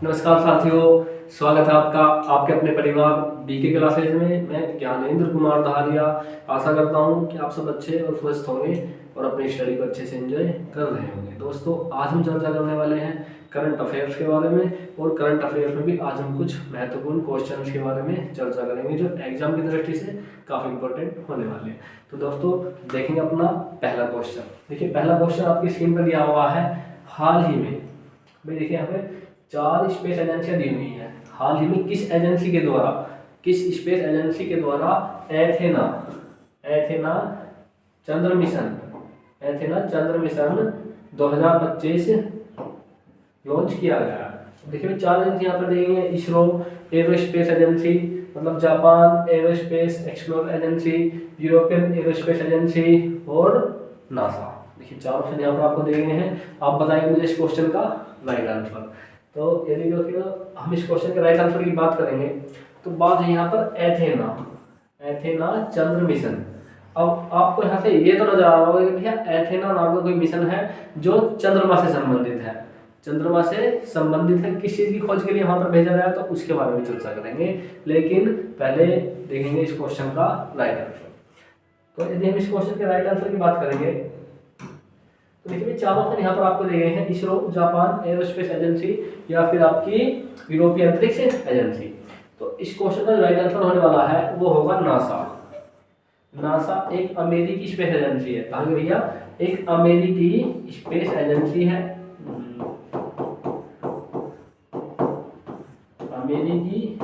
नमस्कार साथियों, स्वागत है आपका आपके अपने परिवार बीके क्लासेज में। मैं ज्ञानेंद्र कुमार दहारिया आशा करता हूं कि आप सब अच्छे और स्वस्थ होंगे और अपनी स्टडी को अच्छे से एंजॉय कर रहे होंगे। दोस्तों, आज हम चर्चा करने वाले हैं करंट अफेयर्स के बारे में, और करंट अफेयर्स में भी आज हम कुछ महत्वपूर्ण क्वेश्चंस के बारे में चर्चा करेंगे जो एग्जाम की दृष्टि से काफ़ी इंपॉर्टेंट होने वाले हैं। तो दोस्तों, देखेंगे अपना पहला क्वेश्चन। देखिए, पहला क्वेश्चन आपकी स्क्रीन पर दिया हुआ है। हाल ही में भाई देखिए, यहाँ पे 4 स्पेस एजेंसियां दी हुई हैं। हाल ही में किस एजेंसी के द्वारा, किस स्पेस एजेंसी के द्वारा एथेना चंद्र मिशन 2025 लॉन्च किया गया। देखिए, 4 एजेंसी यहाँ पर दी गई हैं। इसरो, एरोस्पेस एजेंसी मतलब Japan aerospace explore agency, European aerospace agency और नासा। देखिए, 4 ऑप्शन यहाँ पर आपको दिए गए हैं। आप बताएंगे मुझे इस क्वेश्चन का राइट आंसर। तो यदि हम इस क्वेश्चन के राइट आंसर की बात करेंगे तो बात है यहाँ पर एथेना चंद्र मिशन। अब आपको यहाँ से ये तो नजर आ रहा होगा कि भैया एथेना नाम का कोई मिशन है जो चंद्रमा से संबंधित है। चंद्रमा से संबंधित है, किस चीज की खोज के लिए वहां पर भेजा गया, तो उसके बारे में चर्चा करेंगे। लेकिन पहले देखेंगे इस क्वेश्चन का राइट आंसर। तो यदि हम इस क्वेश्चन के राइट आंसर की बात करेंगे तो देखिए, 4 ऑप्शन यहाँ पर आपको दिए गए हैं। इसरो, जापान एरोस्पेस एजेंसी या फिर आपकी यूरोपीय अंतरिक्ष एजेंसी। तो इस क्वेश्चन का राइट आंसर होने वाला है वो होगा नासा। नासा एक अमेरिकी स्पेस एजेंसी है। कहा भैया, एक अमेरिकी स्पेस एजेंसी है। अमेरिकी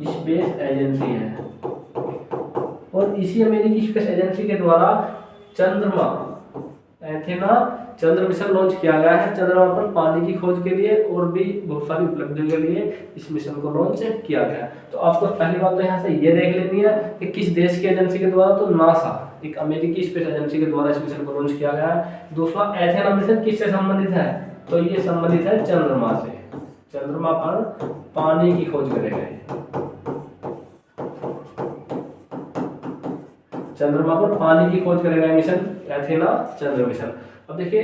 स्पेस एजेंसी है और इसी अमेरिकी स्पेस एजेंसी के द्वारा एथेना चंद्र मिशन लॉन्च किया गया है। चंद्रमा पर पानी की खोज के लिए और भी बहुत सारी उपलब्धियों के लिए इस मिशन को लॉन्च किया गया। तो आपको पहली बात तो यहाँ से ये देख लेनी है कि किस देश की एजेंसी के द्वारा, तो नासा एक अमेरिकी स्पेस एजेंसी के द्वारा इस मिशन को लॉन्च किया गया है। दूसरा, एथेना मिशन किससे संबंधित है, तो ये संबंधित है चंद्रमा से। चंद्रमा पर पानी की खोज करेगा, चंद्रमा पर पानी की खोज करेगा मिशन एथेना चंद्र मिशन। अब देखिए,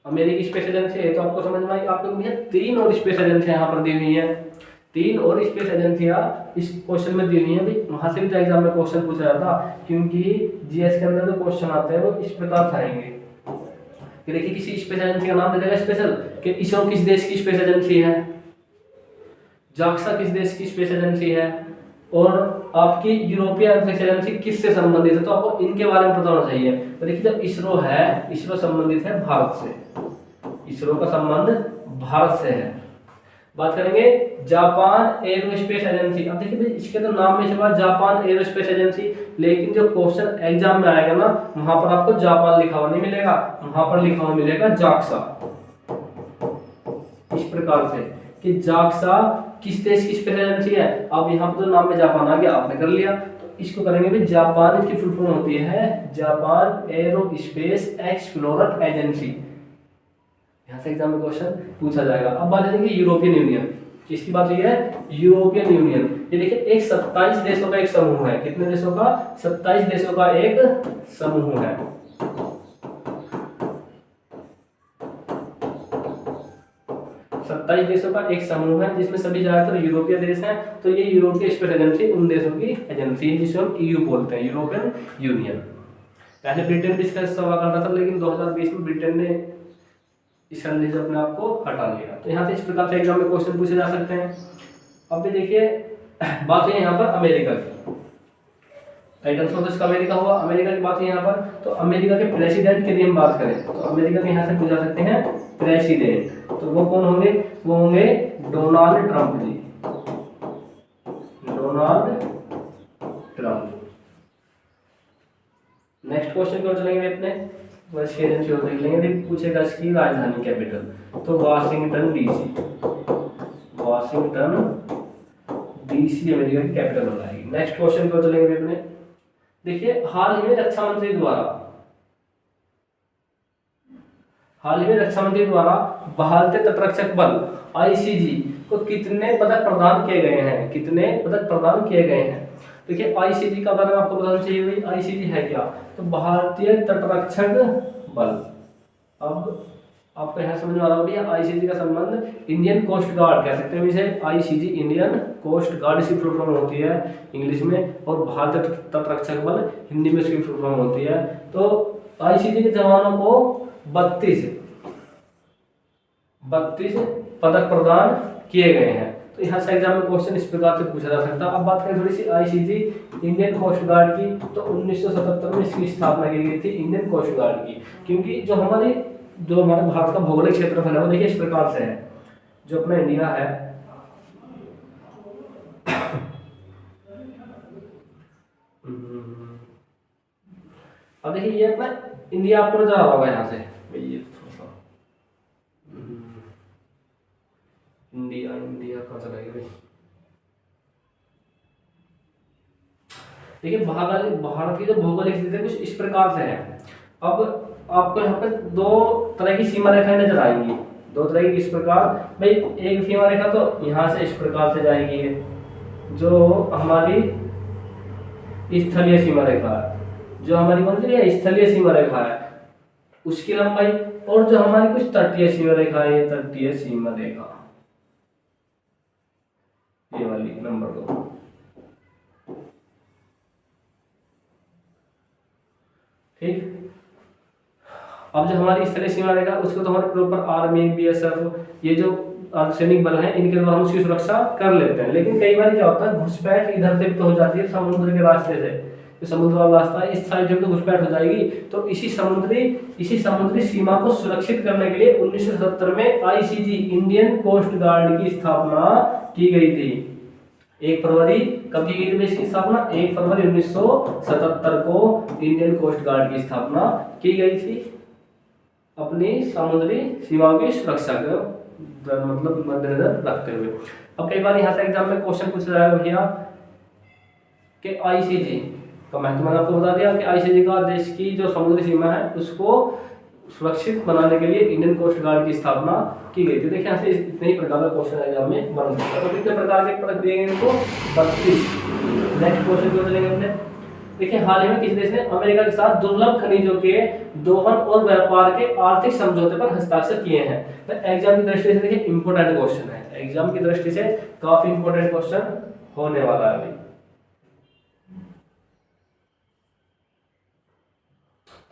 अमेरिकी स्पेस एजेंसी है तो आपको समझ में आई। आपको भैया 3 और स्पेस एजेंसियां यहाँ पर दी हुई हैं। 3 और स्पेस एजेंसियां इस क्वेश्चन में दी हुई हैं। भाई वहां से भी तो एग्जाम में क्वेश्चन पूछा जाता, क्योंकि जीएस के अंदर जो क्वेश्चन आते हैं वो इस प्रकार से आएंगे कि देखिए, किसी स्पेस एजेंसी का नाम दे देगा स्पेशल, कि इसरो किस देश की स्पेस एजेंसी है, जाक्सा किस देश की स्पेस एजेंसी है, और आपकी यूरोपीय अंतरिक्ष एजेंसी किससे संबंधित है। तो आपको इनके बारे में पता होना चाहिए। तो देखिए, जब इसरो है, इसरो संबंधित है भारत से, इसरो का संबंध भारत से है। बात करेंगे जापान एरोस्पेस एजेंसी। अब देखिए, इसके तो नाम में से जापान एरोस्पेस एजेंसी, लेकिन जो क्वेश्चन एग्जाम में आएगा ना, वहां पर आपको जापान लिखा हुआ नहीं मिलेगा, वहां पर लिखा हुआ मिलेगा जाक्सा। इस प्रकार से कि जाक्सा किस देश की स्पेस एजेंसी है। अब यहाँ पर तो नाम में जापान आ गया, आपने कर लिया, तो इसको करेंगे भी जापान। इसकी फुल फॉर्म होती है जापान एरोस्पेस एक्सप्लोरर एजेंसी। यहाँ से एग्जाम में क्वेश्चन पूछा जाएगा। अब बात करेंगे यूरोपियन यूनियन। किसकी बात हुई है, यूरोपियन यूनियन। ये देखिए, एक 27 देशों का एक समूह है। कितने देशों का, 27 देशों का एक समूह है। 27 देशों का एक समूह है जिसमें सभी ज्यादातर यूरोपीय देश हैं। तो ये यूरोपीय स्पेस एजेंसी उन देशों की एजेंसी है जिसे हम ईयू बोलते हैं, यूरोपियन यूनियन। पहले ब्रिटेन भी इसका हिस्सा हुआ करता था, लेकिन 2020 में ब्रिटेन ने इस संधि से अपने आप को हटा लिया। तो यहाँ से इस प्रकार से एग्जाम में क्वेश्चन पूछे जा सकते हैं। अब भी देखिए, बात है यहाँ पर अमेरिका की। राइट आंसर इसका अमेरिका हुआ। अमेरिका की बात है यहाँ पर, तो अमेरिका के प्रेसिडेंट की यदि हम बात करें तो अमेरिका के यहाँ से पूछा सकते हैं प्रेसिडेंट। तो वो कौन होंगे, वो होंगे डोनाल्ड ट्रंप जी, डोनाल्ड ट्रंप। नेक्स्ट क्वेश्चन की ओर चलेंगे अपने, एजेंसी और देख लेंगे। पूछेगा इसकी राजधानी कैपिटल, तो वाशिंगटन डीसी अमेरिका की कैपिटल हो जाएगी। नेक्स्ट क्वेश्चन की ओर चलेंगे अपने। देखिए, हाल ही में रक्षा मंत्री द्वारा भारतीय तटरक्षक बल आईसीजी को कितने पदक प्रदान किए गए हैं। देखिए, आईसीजी का बारे में आपको बताना चाहिए। आईसीजी है क्या, तो भारतीय तटरक्षक बल। अब आपको यहाँ समझ में आ रहा होगा भैया आईसीजी का संबंध इंडियन कोस्ट गार्ड कह सकते हैं इसे, आईसीजी इंडियन कोस्ट गार्ड इसकी फुल फॉर्म होती है इंग्लिश में, और भारतीय तटरक्षक बल हिंदी में इसकी फुल फॉर्म होती है। तो आईसीजी के जवानों को 32 पदक प्रदान किए गए हैं। तो यहाँ से एग्जाम में क्वेश्चन इस प्रकार से पूछा जा सकता है। अब बात करें थोड़ी सी आईसीजी इंडियन कोस्ट गार्ड की, तो 1977 में इसकी स्थापना की गई थी इंडियन कोस्ट गार्ड की, क्योंकि जो हमारे भारत का भौगोलिक क्षेत्रफल है वो देखिए इस प्रकार से है। जो अपना इंडिया है अब देखिए ये अपना इंडिया आपको नजर आ रहा होगा यहाँ से, ये इंडिया कहाँ चला गया भाई। देखिए भारत की जो भौगोलिक स्थिति कुछ इस प्रकार से है। अब आपको यहाँ पे दो तरह की सीमा रेखाएं नजर आएंगी, दो तरह की। इस प्रकार भाई एक सीमा रेखा तो यहाँ से इस प्रकार से जाएगी है, जो हमारी स्थलीय सीमा रेखा है, जो हमारी कौन सी है स्थलीय सीमा रेखा है उसकी लंबाई, और जो हमारी कुछ तटीय सीमा रेखा है ये तटीय सीमा रेखा, ये वाली नंबर 2। ठीक, अब जो हमारी स्थलीय सीमा रेखा उसको तो हमारे प्रॉपर आर्मी बीएसएफ ये जो अर्धसैनिक बल हैं इनके द्वारा हम उसकी सुरक्षा कर लेते हैं। लेकिन कई बार क्या होता है घुसपैठ इधर से भी तो हो जाती है समुद्र के रास्ते से, जो समुद्र वाला रास्ता है इस साइड से तो घुसपैठ हो जाएगी। तो इसी समुद्री सीमा को सुरक्षित करने के लिए 1977 में आईसीजी इंडियन कोस्ट गार्ड की स्थापना की गई थी। 1 फरवरी कब की गई थी इसकी स्थापना? 1 फरवरी 1977 को इंडियन कोस्ट गार्ड की स्थापना की गई थी, अपनी समुद्री सीमाओं की सुरक्षा को मतलब मद्देनजर रखते हुए। अब कई बार यहाँ से एग्जाम में क्वेश्चन पूछा जाएगा भैया कि आईसीजी का महत्व मैंने आपको बता दिया कि आईसीजी का देश की जो समुद्री सीमा है उसको सुरक्षित बनाने के लिए इंडियन कोस्ट गार्ड की स्थापना की गई थी। देखिए यहाँ से इतने ही प्रकार का क्वेश्चन एग्जाम में बन सकता है। तो कितने प्रकार के पदक दिए गए इनको? 32। नेक्स्ट क्वेश्चन को चलेंगे अपने। देखिए हाल ही में किसी देश ने अमेरिका के साथ दुर्लभ खनिजों के दोहन और व्यापार के आर्थिक समझौते पर हस्ताक्षर किए हैं। तो एग्जाम की दृष्टि से देखिए इंपोर्टेंट क्वेश्चन है, एग्जाम की दृष्टि से काफी इंपोर्टेंट क्वेश्चन होने वाला है अभी।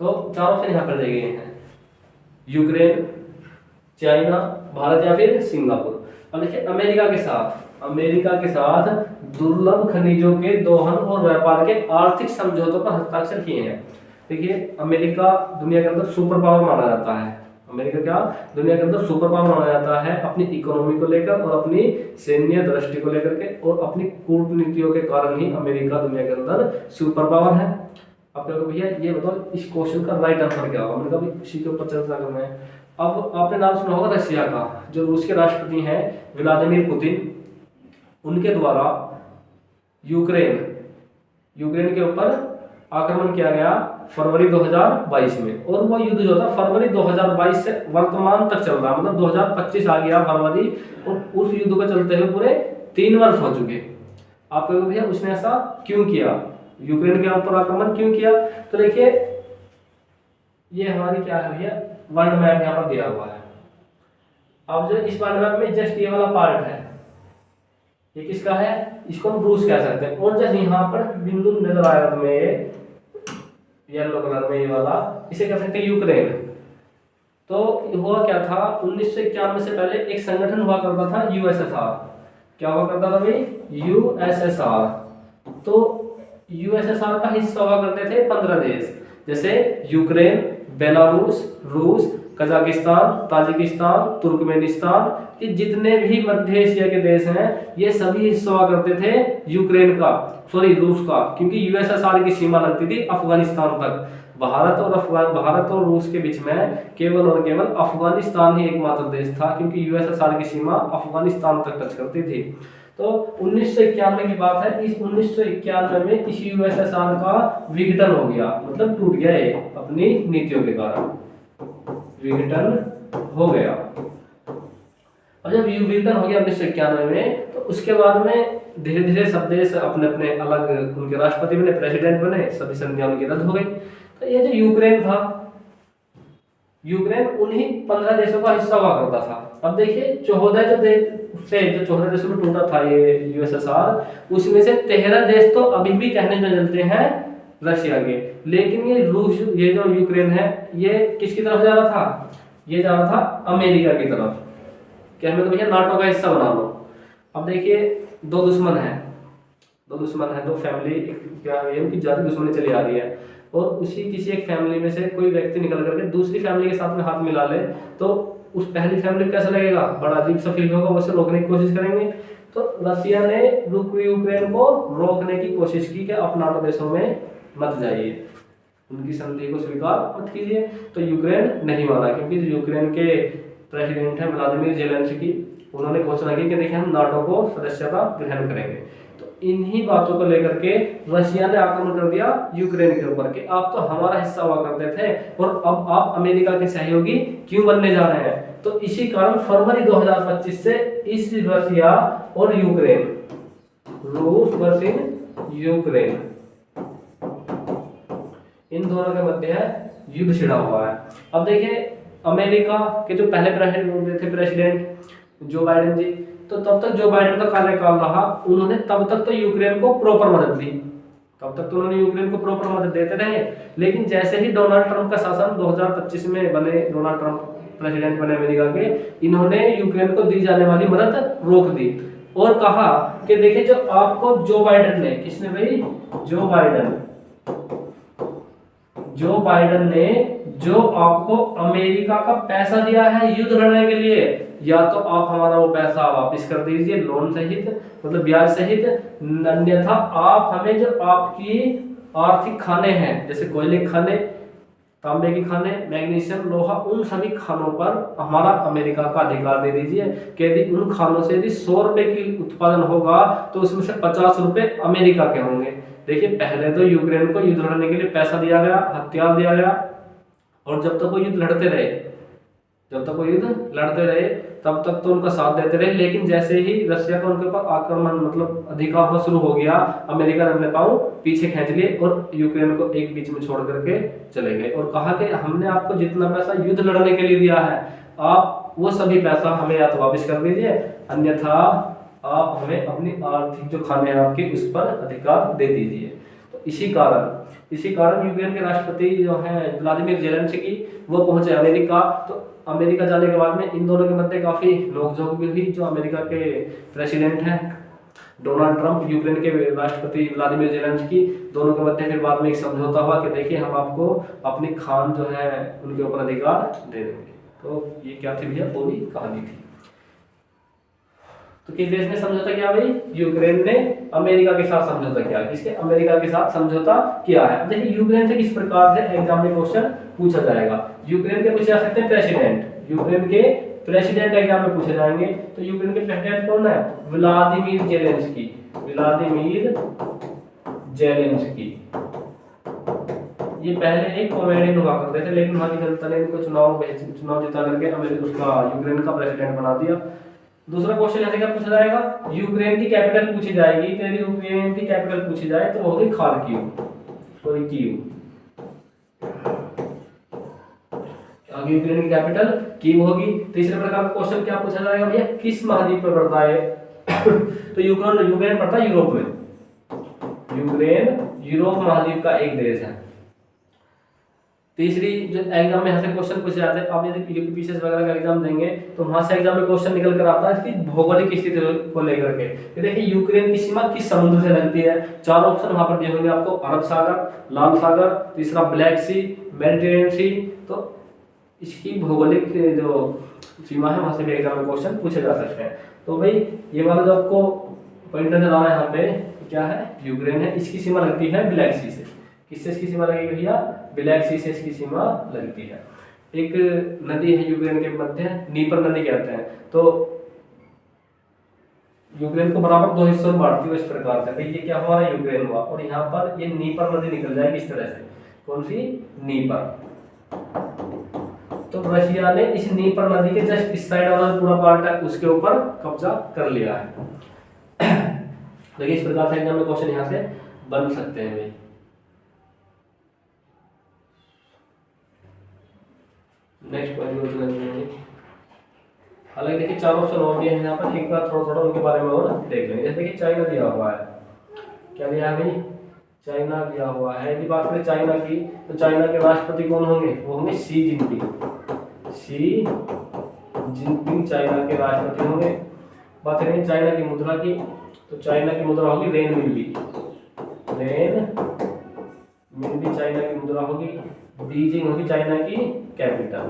तो चार ऑप्शन यहाँ पर दिए गए हैं, यूक्रेन, चाइना, भारत या फिर सिंगापुर। अब देखिए अमेरिका के साथ दुर्लभ खनिजों के दोहन और व्यापार के आर्थिक समझौतों पर हस्ताक्षर किए हैं। देखिए अमेरिका दुनिया के अंदर सुपर पावर माना जाता है। अमेरिका क्या दुनिया के अंदर सुपर पावर माना जाता है अपनी इकोनॉमी को लेकर और अपनी सैन्य दृष्टि को लेकर के, और अपनी कूटनीतियों के कारण ही अमेरिका दुनिया के अंदर सुपर पावर है। आप कहोगे भैया ये बताओ इस क्वेश्चन का राइट आंसर क्या होगा? मैंने कहा इसी के ऊपर चर्चा करना है। अब आपने नाम सुना होगा रशिया का, जो रूस के राष्ट्रपति हैं व्लादिमीर पुतिन, उनके द्वारा यूक्रेन के ऊपर आक्रमण किया गया फरवरी 2022 में, और वो युद्ध जो था फरवरी 2022 से वर्तमान तक चल रहा, मतलब 2025 आ गया फरवरी, और उस युद्ध को चलते हुए पूरे 3 वर्ष हो चुके। आप कहोगे भैया उसने ऐसा क्यों किया, यूक्रेन के ऊपर आक्रमण क्यों किया? तो देखिए ये हमारी क्या है भैया वर्ल्ड मैप यहाँ पर दिया हुआ है। अब जो इस वर्ल्ड मैप में जस्ट ये वाला पार्ट है, ये किसका है? इसको हम रूस कह सकते हैं। और जैसे यहाँ पर बिंदु नजर आया तुम्हें येलो कलर में ये वाला, इसे कह सकते हैं यूक्रेन। तो हुआ क्या था 1991 से पहले एक संगठन हुआ करता था यूएसएसआर। क्या हुआ करता था भाई? यूएसएसआर। तो यूएसएसआर का हिस्सा हुआ करते थे 15 देश, जैसे यूक्रेन, बेलारूस, रूस, कजाकिस्तान, ताजिकिस्तान, तुर्कमेनिस्तान, ये जितने भी मध्य एशिया के देश हैं ये सभी हिस्सा हुआ करते थे रूस का, क्योंकि यूएसएसआर की सीमा लगती थी अफगानिस्तान तक। भारत और रूस के बीच में केवल और केवल अफगानिस्तान ही एकमात्र देश था, क्योंकि यूएसएसआर की सीमा अफगानिस्तान तक टच करती थी। तो 1991 की बात है, इस 1991 में इस यूएसएसआर का विघटन हो गया, मतलब टूट गया ये अपनी नीतियों के कारण विघटन हो गया। और जब विघटन हो गया 1991 में, तो उसके बाद में धीरे धीरे सब देश अपने अपने अलग उनके राष्ट्रपति बने, प्रेसिडेंट बने, सभी संधियां उनकी रद्द हो गई। तो ये जो यूक्रेन था यूक्रेन उन्हीं 15 देशों का हिस्सा हुआ करता था। अब देखिए 14 जो देश से जो 14 देशों में टूटा था ये यूएसएसआर, उसमें से 13 देश तो अभी भी कहने में चलते हैं रशिया के, लेकिन ये रूस, ये जो यूक्रेन है ये किसकी तरफ जा रहा था, ये जा रहा था अमेरिका की तरफ, कि हमें तो भैया नाटो का हिस्सा बना लो। अब देखिए दो दुश्मन है, दो फैमिली, क्या है उनकी ज्यादा दुश्मनी चली आ रही है, और उसी किसी एक फैमिली में से कोई व्यक्ति निकल करके दूसरी फैमिली के साथ में हाथ मिला ले, तो उस पहली फैमिली को कैसा लगेगा, बड़ा अजीब सा फील होगा, वैसे रोकने की कोशिश करेंगे। तो रशिया ने यूक्रेन को रोकने की कोशिश की कि आप नाटो देशों में मत जाइए, उनकी संधि को स्वीकार मत कीजिए। तो यूक्रेन नहीं माना, क्योंकि यूक्रेन के प्रेसिडेंट हैं व्लादिमीर जेलेंस्की, उन्होंने घोषणा की कि देखिए हम नाटो को सदस्यता ग्रहण करेंगे। तो इन्हीं बातों को लेकर के रशिया ने आक्रमण कर दिया यूक्रेन के ऊपर कि आप तो हमारा हिस्सा हुआ करते थे और अब आप अमेरिका के सहयोगी क्यों बनने जा रहे हैं। तो इसी कारण फरवरी 2025 से इस रशिया और यूक्रेन, रूस वर्सेस यूक्रेन, इन दोनों के मध्य युद्ध छिड़ा हुआ है। अब देखिए अमेरिका के जो पहले प्रेसिडेंट जो बाइडेन जी, तो तब तक जो बाइडेन का कार्यकाल रहा, उन्होंने तब तक तो यूक्रेन को प्रॉपर मदद दी, तब तक तो उन्होंने यूक्रेन को प्रॉपर मदद देते रहे। लेकिन जैसे ही डोनाल्ड ट्रंप का शासन 2025 में बने, डोनाल्ड ट्रंप प्रेसिडेंट बने अमेरिका के, इन्होंने यूक्रेन को दी जाने वाली मदद रोक दी और कहा कि देखिए जो आपको जो बाइडेन ने, किसने भाई, जो बाइडेन ने जो आपको अमेरिका का पैसा दिया है युद्ध लड़ने के लिए, या तो आप हमारा वो पैसा वापस कर दीजिए लोन सहित, मतलब ब्याज सहित, अन्यथा आप हमें जो आपकी आर्थिक खाने हैं, जैसे कोयले के खाने, तांबे के खाने, मैग्नीशियम, लोहा, उन सभी खानों पर हमारा अमेरिका का अधिकार दे दीजिए कि यदि उन खानों से यदि 100 रुपए की उत्पादन होगा तो उसमें से 50 रुपए अमेरिका के होंगे। देखिए पहले तो यूक्रेन को युद्ध लड़ने के लिए पैसा दिया गया, हथियार दिया गया, और जब तक वो युद्ध लड़ते रहे तब तक तो उनका साथ देते रहे। लेकिन जैसे ही रशिया का उनके ऊपर आक्रमण, मतलब अधिकार होना शुरू हो गया, अमेरिका ने अपने पांव पीछे खींच लिए और यूक्रेन को एक बीच में छोड़ करके चले गए और कहा कि हमने आपको जितना पैसा युद्ध लड़ने के लिए दिया है, आप वो सभी पैसा हमें या तो वापस कर दीजिए, अन्यथा आप हमें अपनी आर्थिक जो खाने हैं आपके उस पर अधिकार दे दीजिए। तो इसी कारण यूक्रेन के राष्ट्रपति जो हैं व्लादिमीर जेलेंस्की, वो पहुंचे अमेरिका। तो अमेरिका जाने के बाद में इन दोनों के मध्य काफी नोकझोंक भी हुई। जो अमेरिका के प्रेसिडेंट हैं डोनाल्ड ट्रंप, यूक्रेन के राष्ट्रपति व्लादिमीर जेलेंस्की, दोनों के मध्य फिर बाद में एक समझौता हुआ कि देखिए हम आपको अपनी खान जो है उनके ऊपर अधिकार दे देंगे। तो ये क्या थी भैया, पूरी कहानी थी। तो किस देश ने समझौता किया भाई, यूक्रेन ने अमेरिका के साथ समझौता किया। किसके, अमेरिका के साथ समझौता किया है। देखिए यूक्रेन से किस प्रकार से एग्जाम में क्वेश्चन पूछा जाएगा। यूक्रेन के पूछे जा सकते हैं प्रेसिडेंट, यूक्रेन के प्रेसिडेंट एग्जाम में पूछे जाएंगे। तो यूक्रेन के प्रेसिडेंट कौन है, व्लादिमीर जेलेंस्की, ये पहले एक कॉमेडियन हुआ करते थे, लेकिन वहां की जनता ने इनको चुनाव जिता करके यूक्रेन का प्रेसिडेंट बना दिया। दूसरा क्वेश्चन यहाँ से क्या पूछा जाएगा, यूक्रेन की कैपिटल पूछी जाएगी। तो यदि यूक्रेन की कैपिटल पूछी जाए तो होगी खार्किव, यूक्रेन की कैपिटल कीव होगी। तीसरे प्रकार का क्वेश्चन क्या पूछा जाएगा भैया, किस महाद्वीप पर पड़ता है तो यूक्रेन पड़ता है यूरोप में, यूक्रेन यूरोप महाद्वीप का एक देश है। तीसरी जो एग्जाम में यहाँ से क्वेश्चन पूछे जाते हैं, आप यदि यूपीपीसीएस वगैरह का एग्जाम देंगे तो वहां से एग्जाम में क्वेश्चन निकल कर आता है इसकी भौगोलिक स्थिति को लेकर के। ये देखिए यूक्रेन की सीमा किस समुद्र से लगती है, चार ऑप्शन वहां पर दिए होंगे आपको, अरब सागर, लाल सागर, तीसरा ब्लैक सी, मेडिटेरेनियन सी। तो इसकी भौगोलिक जो सीमा है वहां से भी एग्जाम में क्वेश्चन पूछे जा सकते हैं। तो भाई ये वाला जो आपको पॉइंट नजर आ रहा है यहाँ पे क्या है, यूक्रेन है, इसकी सीमा लगती है ब्लैक सी से। किससे इसकी सीमा लगेगी भैया, ब्लैक सी से इसकी सीमा लगती है। एक नदी है यूक्रेन के मध्य, नीपर नदी कहते हैं। तो यूक्रेन को बराबर दो हिस्सों में बांटती है इस प्रकार से। ये क्या हमारा यूक्रेन हुआ, और यहाँ पर ये नीपर नदी निकल जाएगी इस तरह से। कौन सी, नीपर। तो रशिया ने इस नीपर नदी के जस्ट इस साइड वाला पूरा पार्ट है उसके ऊपर कब्जा कर लिया है। देखिए इस प्रकार से एग्जाम में क्वेश्चन यहाँ से बन सकते हैं भाई। नेक्स्ट पॉइंट को चलेंगे। हालांकि देखिए 4 ऑप्शन और दिए हैं यहाँ पर, एक बार थोड़ा थोड़ा उनके बारे में और देख लेंगे। जैसे देखिए चाइना दिया हुआ है, क्या दिया है भाई, चाइना दिया हुआ है। यदि बात करें चाइना की, तो चाइना के राष्ट्रपति कौन होंगे, वो होंगे Xi Jinping. Xi Jinping China के राष्ट्रपति होंगे। बात करें चाइना की मुद्रा की, तो चाइना की मुद्रा होगी रेनमिनबी। रेनमिनबी चाइना की मुद्रा होगी। बीजिंग होगी चाइना की कैपिटल।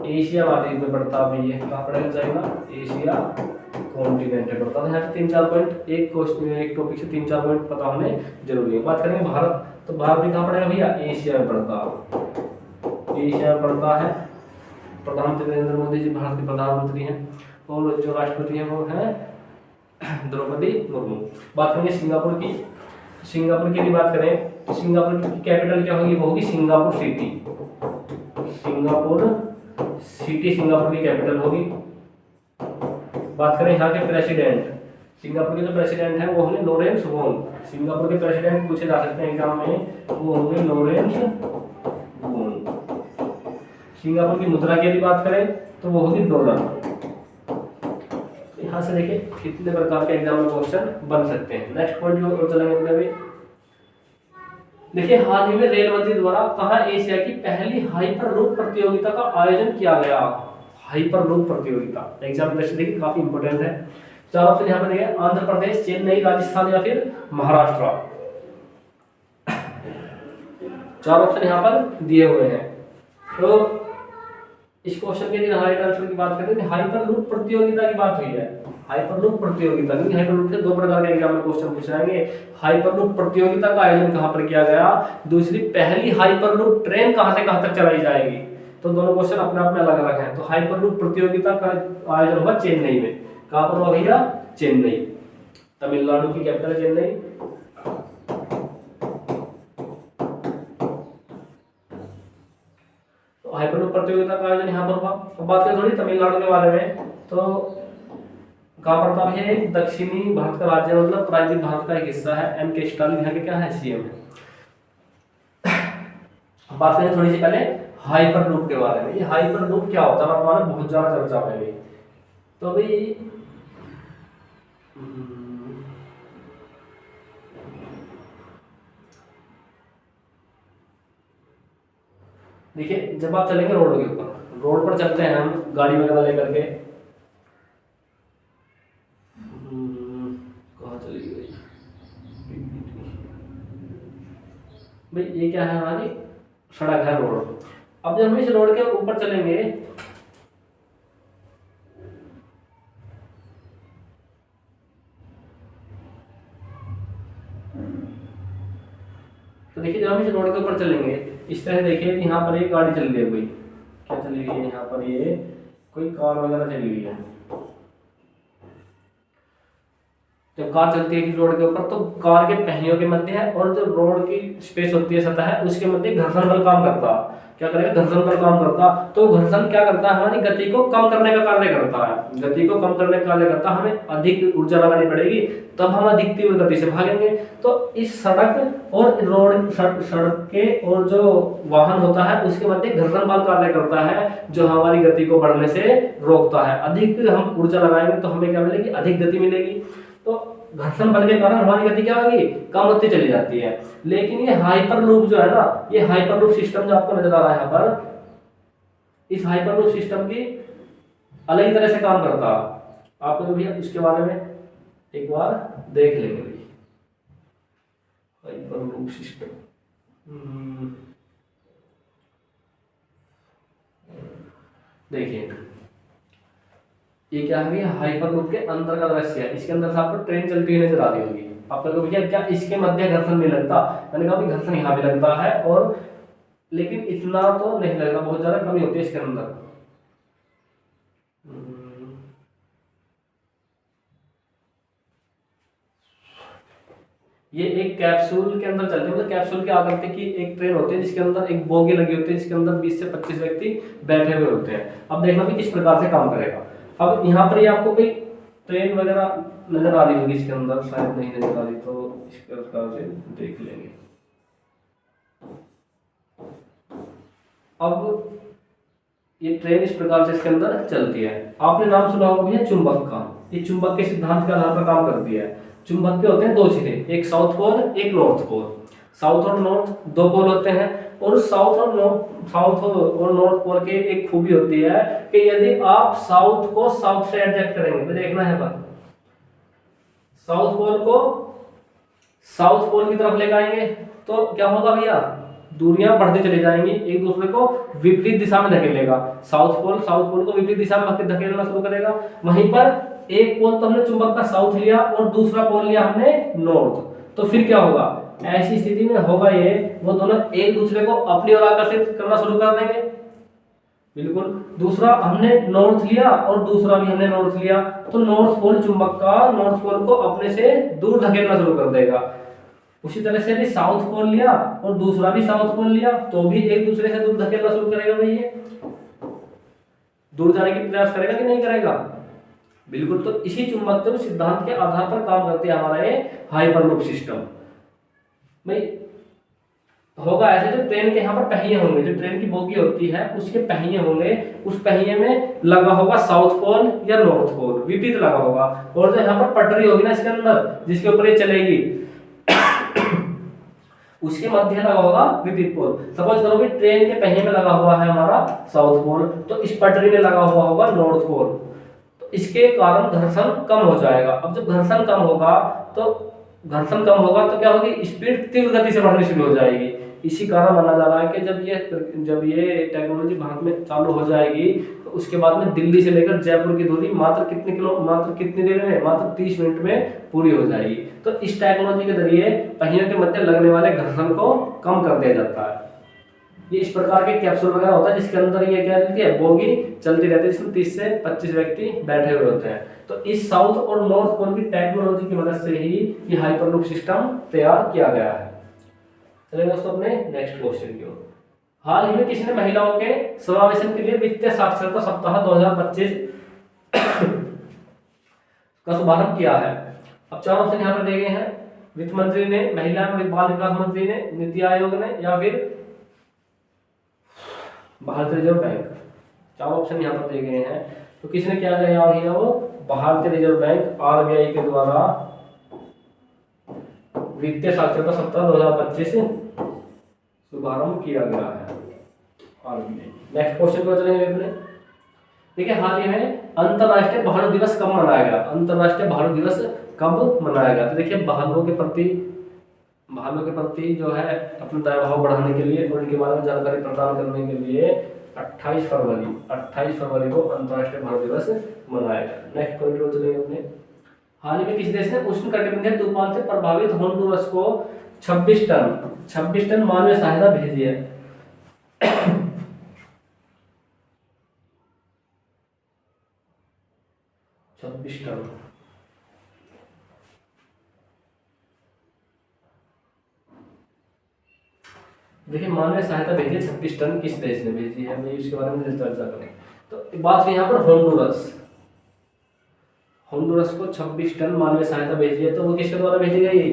एशिया महाद्वीप में पड़ता है ये, कहाँ पड़ेगा चाइना, एशिया कॉन्टिनेंट में पड़ता है। यहाँ से 3-4 पॉइंट, एक क्वेश्चन एक टॉपिक से 3-4 पॉइंट पता होने जरूरी है। बात करेंगे भारत, तो भारत भी कहाँ पड़ेगा भैया, एशिया में पड़ता है। एशिया में पड़ता है। प्रधानमंत्री नरेंद्र मोदी जी भारत के प्रधानमंत्री हैं, और जो राष्ट्रपति हैं वो है द्रौपदी मुर्मू। बात करेंगे सिंगापुर की, सिंगापुर की भी बात करें तो सिंगापुर की कैपिटल क्या होगी, वो होगी Singapore city. Singapore city Singapore की कैपिटल होगी। बात करें यहाँ के प्रेसिडेंट, सिंगापुर के जो प्रेसिडेंट हैं वो होंगे लॉरेंस वोंग। सिंगापुर के प्रेसिडेंट पूछे जा सकते हैं एग्जाम में, वो होंगे लॉरेंस वोंग। सिंगापुर की मुद्रा की यदि बात करें तो वो होगी डॉलर। यहाँ से देखिए कितने प्रकार के एग्जाम में क्वेश्चन बन सकते हैं। नेक्स्ट पॉइंट जो चलेंगे अपने भी, देखिए हाल ही में रेल मंत्री द्वारा कहाँ एशिया की पहली हाइपर लूप प्रतियोगिता का आयोजन किया गया। हाइपर लूप प्रतियोगिता एग्जाम में देखिए काफी इंपोर्टेंट है। 4 ऑप्शन यहाँ पर देखिए, आंध्र प्रदेश, चेन्नई, राजस्थान या फिर महाराष्ट्र। 4 ऑप्शन यहाँ पर दिए हुए हैं। तो इस क्वेश्चन के लिए राइट आंसर की बात करें तो हाइपर लूप प्रतियोगिता की बात हुई है। हाइपर लूप प्रतियोगिता, क्योंकि हाइपर लूप से 2 प्रकार के एग्जाम में क्वेश्चन पूछ जाएंगे। हाइपर लूप प्रतियोगिता का आयोजन कहां पर किया गया, दूसरी पहली हाइपर लूप ट्रेन कहां से कहां तक चलाई जाएगी। तो दोनों क्वेश्चन अपने आप में अलग अलग हैं। तो हाइपर लूप प्रतियोगिता का आयोजन होगा चेन्नई में। कहां पर होगा भैया, चेन्नई। तमिलनाडु की कैपिटल चेन्नई। हाइपर लूप प्रतियोगिता का आयोजन यहाँ पर हुआ। अब बात करें थोड़ी तमिलनाडु के बारे में, तो कहाँ पड़ता है, दक्षिणी भारत का राज्य, मतलब प्रायद्वीप भारत का एक हिस्सा है। एम के स्टालिन यहाँ के क्या है, सीएम है। बात करें थोड़ी सी पहले हाइपर लूप के बारे में। ये हाइपर लूप क्या होता है, वर्तमान में बहुत ज्यादा चर्चा में है। तो भाई देखिए, जब आप चलेंगे रोड के ऊपर, रोड पर चलते हैं हम गाड़ी वगैरह लेकर के, कहाँ चली गई भाई, ये क्या है, हमारी सड़क है, रोड। अब जब हम इस रोड के ऊपर चलेंगे तो देखिए, जब हम इस रोड के ऊपर चलेंगे इस तरह, देखिए यहाँ पर एक गाड़ी चल रही है, कोई क्या चली गई है, यहाँ पर ये कोई कार वगैरह चली गई है। जब कार चलती है रोड के ऊपर, तो कार के पहियों के मध्य है और जो रोड की स्पेस होती है, सतह है, उसके मध्य घर्षण बल काम करता है। क्या करेगा, घर्षण बल काम करता। तो घर्षण क्या करता है, हमारी गति को कम करने का कार्य करता है। गति को कम करने का कार्य करता है, हमें अधिक ऊर्जा लगानी पड़ेगी, तब हम अधिक तीव्र गति से भागेंगे। तो इस सड़क और रोड, सड़क के और जो वाहन होता है उसके मध्य घर्षण बल कार्य करता है, जो हमारी गति को बढ़ने से रोकता है। अधिक हम ऊर्जा लगाएंगे तो हमें क्या मिलेगी, अधिक गति मिलेगी। तो घर्षण बल के कारण हमारी गति क्या होगी, कम होती चली जाती है। लेकिन ये हाइपर लूप जो है ना, ये हाइपर लूप सिस्टम जो आपको नजर आ रहा है यहाँ पर, इस हाइपर लूप सिस्टम की अलग ही तरह से काम करता है। आपको भैया इसके बारे में एक बार देख लेंगे। हाइपर लूप सिस्टम देखिए, ये क्या है, हाइपर लूप के अंदर का दृश्य है। इसके अंदर से आपको ट्रेन चलती हुई नजर आ रही होगी। आपको तो भैया क्या इसके मध्य घर्षण नहीं लगता, मैंने कहा घर्षण यहाँ भी लगता है, और लेकिन इतना तो नहीं लगता, बहुत ज्यादा कमी होती है इसके अंदर। ये एक कैप्सूल के अंदर चलती है, मतलब कैप्सूल के आकृति की एक ट्रेन होती है, जिसके अंदर एक बोगी लगी होती है, जिसके अंदर 20 से 25 व्यक्ति बैठे हुए होते हैं। अब देखना भी किस प्रकार से काम करेगा। अब यहाँ पर ये आपको कोई ट्रेन वगैरह नजर आ रही होगी, इसके अंदर शायद नहीं नजर आ रही, तो इस प्रकार से देख लेंगे। अब ये ट्रेन इस प्रकार से इसके अंदर चलती है। आपने नाम सुना होगा भैया चुंबक का। ये चुंबक के सिद्धांत के आधार पर काम करती है। चुंबक के होते हैं दो सिरे, एक साउथ पोल एक नॉर्थ पोल। साउथ और नॉर्थ दो पोल होते हैं, और साउथ और नॉर्थ पोल के एक खूबी होती है कि यदि आप साउथ को साउथ से एडजस्ट करेंगे तो देखना है पर साउथ पोल को साउथ पोल की तरफ लेकर आएंगे तो क्या होगा भैया, दूरियां बढ़ती चली जाएंगी, एक दूसरे को विपरीत दिशा में धकेलेगा। साउथ पोल को विपरीत दिशा में धकेलना शुरू करेगा। वहीं पर एक पोल तो हमने चुंबक का साउथ लिया और दूसरा पोल लिया हमने नॉर्थ, तो फिर क्या होगा, ऐसी स्थिति में होगा ये वो दोनों एक दूसरे को अपनी ओर आकर्षित करना शुरू कर देंगे। बिल्कुल। दूसरा हमने नॉर्थ लिया और दूसरा भी हमने नॉर्थ लिया, तो नॉर्थ पोल चुंबक का नॉर्थ पोल को अपने से दूर धकेलना शुरू कर देगा। उसी तरह से भी साउथ पोल लिया और दूसरा भी साउथ पोल लिया तो भी एक दूसरे से दूर धकेलना शुरू करेगा। भाई ये दूर जाने की प्रयास करेगा कि नहीं करेगा? बिल्कुल। तो इसी चुंबकत्व सिद्धांत के आधार पर काम करते हैं हमारा ये हाइपरलूप सिस्टम। भाई होगा ऐसे, जो ट्रेन के यहाँ पर पहिए होंगे, जो ट्रेन की बोगी होती है उसके पहिए होंगे, उस पहिए में लगा होगा साउथ पोल या नॉर्थ पोल, विपरीत लगा होगा। और जो यहाँ पर पटरी होगी ना इसके अंदर जिसके ऊपर ये चलेगी उसके मध्य लगा होगा विपरीत पोल। सपोज करो कि ट्रेन के पहिए में लगा हुआ है हमारा साउथ पोल, तो इस पटरी में लगा हुआ होगा नॉर्थ पोल, तो इसके कारण घर्षण कम हो जाएगा। अब जब घर्षण कम होगा तो क्या होगी, स्पीड तीव्र गति से बढ़नी शुरू हो जाएगी। इसी कारण माना जा रहा है कि जब ये टेक्नोलॉजी भारत में चालू हो जाएगी तो उसके बाद में दिल्ली से लेकर जयपुर की दूरी मात्र कितनी देर में, मात्र 30 मिनट में पूरी हो जाएगी। तो इस टेक्नोलॉजी के जरिए पहियों के मध्य लगने वाले घर्षण को कम कर दिया जाता है। ये इस प्रकार के कैप्सूल वगैरह होता है जिसके अंदर ये क्या चलती है, बोगी चलती रहती है, जिसमें 30 से 25 व्यक्ति बैठे हुए होते हैं। तो इस साउथ और नॉर्थ पोल की टेक्नोलॉजी की मदद से ही ये हाइपरलूप सिस्टम तैयार किया गया है। चलिए दोस्तों अपने नेक्स्ट क्वेश्चन की ओर। हाल ही में किसने महिलाओं के समावेशन के लिए वित्तीय साक्षरता सप्ताह 2025 का शुभारंभ किया है? अब चार ऑप्शन यहाँ पर दिए गए हैं। वित्त मंत्री ने, महिला एवं बाल विकास मंत्री ने, नीति आयोग ने, या फिर भारतीय रिजर्व बैंक। चार ऑप्शन यहाँ पर दिए गए हैं। तो किसने क्या किया है, वो भारतीय रिजर्व बैंक RBI के द्वारा वित्तीय साक्षरता सप्ताह 2025 शुभारंभ किया गया है RBI। नेक्स्ट क्वेश्चन को चलेंगे अपने। देखिए हाल ही में अंतरराष्ट्रीय भालू दिवस कब मनाया गया? अंतरराष्ट्रीय भालू दिवस कब मनाया गया? तो देखिए भालुओं के प्रति जो है अपना दयाभाव बढ़ाने के लिए और उनके बारे में जानकारी प्रदान करने के लिए 28 फरवरी को अंतरराष्ट्रीय भालू दिवस मनाया गया। नेक्स्ट पॉइंट को चलेंगे अपने। हाल ही में किस देश ने उष्णकटिबंधीय तूफान से प्रभावित होंडुरस को 26 टन मानवीय सहायता भेजी है? 26 टन। देखिए मानवीय सहायता भेजी है 26 टन, किस देश ने भेजी है, मैं इसके बारे में चर्चा करें। तो बात है यहाँ पर होंडुरस को 26 टन मानवीय सहायता भेजी है, तो वो किसके द्वारा भेजी गई?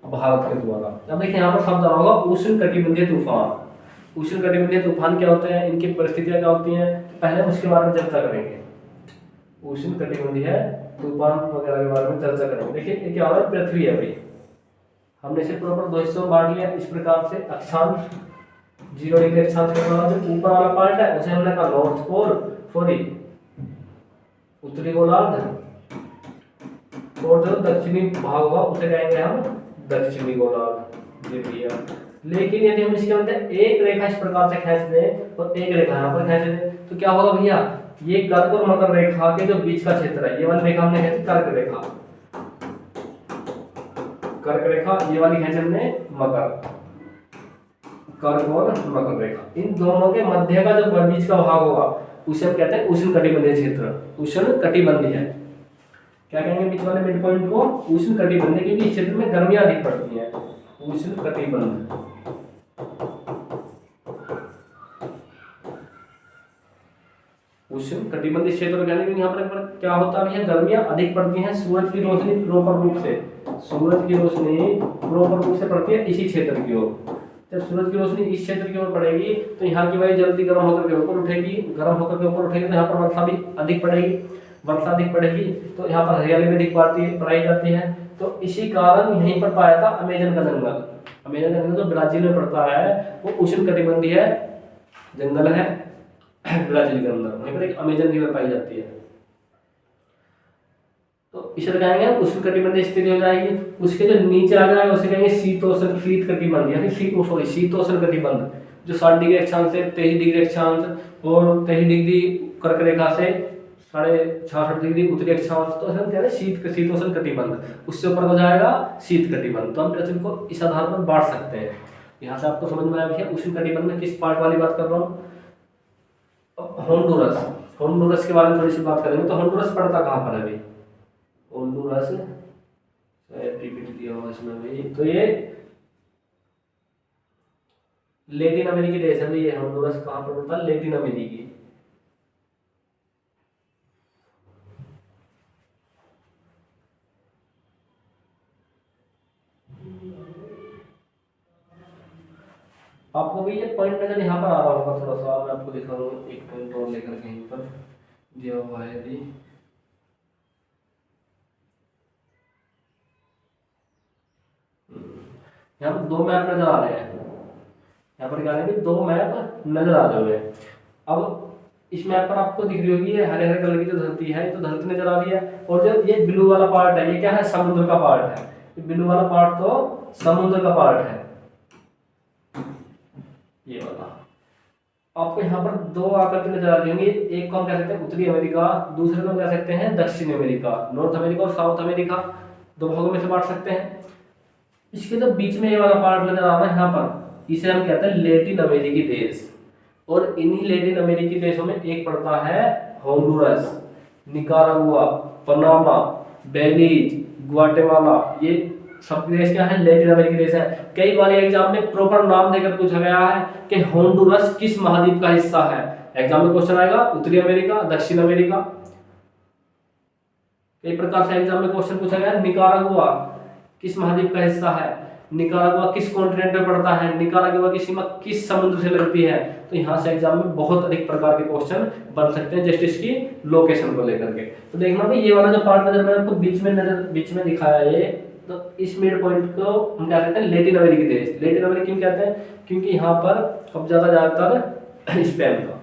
भारत के द्वारा। अब देखिए यहाँ पर शब्द आ होगा उष्णकटिबंधीय तूफान। उष्णकटिबंधीय तूफान क्या होते हैं, इनकी परिस्थितियां क्या होती हैं, पहले उसके बारे में चर्चा करेंगे। उष्णकटिबंधीय तूफान वगैरह के बारे में चर्चा करेंगे। देखिए ये क्या हो रहा है, पृथ्वी है भाई, हमने इसे प्रॉपर 2 हिस्सों में बांट लिया इस प्रकार से। अक्षांश 0 डिग्री अक्षांश के द्वारा जो ऊपर वाला पार्ट है उसे हमने कहा नॉर्थ पोल, उत्तरी गोलार्ध, और जो दक्षिणी भाग होगा उसे कहेंगे हम दक्षिणी गोलार्ध। ये भी है। लेकिन यदि हम इसके अंदर एक रेखा इस प्रकार से खींच दें और एक रेखा यहाँ पर खींच दें तो क्या होगा भैया, ये कर्क और मकर रेखा के जो बीच का क्षेत्र है, ये वाली रेखा हमने खींची कर्क रेखा, ये वाली खींची हमने कर्क और मकर रेखा। इन दोनों के मध्य का जो बीच का भाग होगा उसे हम कहते हैं उष्णकटिबंधीय क्षेत्र। उष्णकटिबंधीय है, क्या कहेंगे बीच वाले मिड पॉइंट को? उष्णकटिबंधीय, क्योंकि इस क्षेत्र में गर्मियां अधिक पड़ती हैं। उष्णकटिबंधीय क्षेत्र कहने के यहाँ पर क्या होता है, गर्मियां अधिक पड़ती हैं, सूरज की रोशनी प्रॉपर रूप से पड़ती है इसी क्षेत्र की ओर। जब सूरज की रोशनी इस क्षेत्र की ओर पड़ेगी तो यहाँ की वायु जल्दी गर्म होकर के ऊपर उठेगी, गर्म होकर के ऊपर उठेगी तो यहाँ पर वर्षा भी अधिक पड़ेगी, वर्षा अधिक पड़ेगी तो यहाँ पर हरियाली भी अधिक पाई जाती है। तो इसी कारण यहीं पर पाया था अमेजन का जंगल। अमेजन का जंगल जो ब्राजील में पड़ता है वो उष्णकटिबंधीय जंगल है ब्राजील के अंदर, वहीं पर एक अमेजन रिवर पाई जाती है। तो इसे कहेंगे उष्णकटिबंधीय स्थिति हो जाएगी। उसके जो नीचे आ जाएगा उसे कहेंगे शीतोष्ण शीत कटिबंध यानी शीतोष्ण कटिबंध, जो 60 डिग्री अक्षांश से 23 डिग्री अक्षांश और 23 डिग्री कर्क रेखा से 66.5 डिग्री उत्तरी अक्षांश, तो क्या है शीतोष्ण कटिबंध, उससे ऊपर हो जाएगा शीत कटिबंध। तो हम पृथ्वी को इस आधार पर बांट सकते हैं। यहाँ से आपको समझ में आया उष्ण कटिबंध में किस पार्ट वाली बात कर रहा हूँ। होंडुरस, होंडुरस के बारे में थोड़ी सी बात करेंगे। तो होंडुरस पड़ता कहाँ पर है अभी, होंडुरस दिया हुआ इसमें भी, तो ये लेटिन अमेरिकी देश है। ये होंडुरस कहाँ पर पड़ता है, लेटिन अमेरिकी। आपको भी ये पॉइंट नजर यहाँ पर आ रहा होगा थोड़ा सा, मैं आपको दिखा रहा हूँ एक पॉइंट और लेकर कहीं पर दिया हुआ है अभी। यहाँ पर 2 मैप नजर आ रहे हैं, यहाँ पर क्या है कि 2 मैप नजर आ रहे हैं। अब इस मैप पर आपको दिख रही होगी ये हरे हरे कलर की जो धरती है, तो धरती नजर आ रही है, और जो ये ब्लू वाला पार्ट है ये क्या है, समुद्र का पार्ट है। ब्लू वाला पार्ट तो समुद्र का पार्ट है, ये वाला। आपको यहाँ पर 2 आकृति नजर आ रही होंगी, एक को हम कह सकते हैं उत्तरी अमेरिका, दूसरे को हम कह सकते हैं दक्षिण अमेरिका, नॉर्थ अमेरिका और साउथ अमेरिका, 2 भागों में से बांट सकते हैं। इसके जो बीच में ये वाला पार्ट नजर आ रहा है यहाँ पर, इसे हम कहते हैं लेटिन अमेरिकी देश। और इन्हीं लेटिन अमेरिकी देशों में एक पड़ता है होंडुरस, निकारागुआ, पनामा, बेलीज, ग्वाटेमाला, ये सब देश क्या है, लेटिन अमेरिकी देश है। कई बार एग्जाम में प्रॉपर नाम देकर पूछा गया है कि होंडुरस किस महाद्वीप का हिस्सा है। एग्जाम में क्वेश्चन आएगा उत्तरी अमेरिका, दक्षिण अमेरिका, कई प्रकार से एग्जाम में क्वेश्चन पूछा गया। निकारागुआ किस महाद्वीप का हिस्सा है, निकारागुआ किस कॉन्टिनेंट में पड़ता है, निकारागुआ की सीमा किस समुद्र से लगती है। तो यहाँ से एग्जाम में बहुत अधिक प्रकार के क्वेश्चन बन सकते हैं जस्ट इसकी लोकेशन को लेकर के। तो देखना भाई ये वाला जो पार्ट नजर मैंने आपको बीच में दिखाया है, तो इस मिड पॉइंट को हम क्या कहते हैं, लेटिन अमेरिकी देश। लेटिन अमेरिकी कहते हैं क्योंकि यहाँ पर कब्जा था ज्यादातर स्पेन का।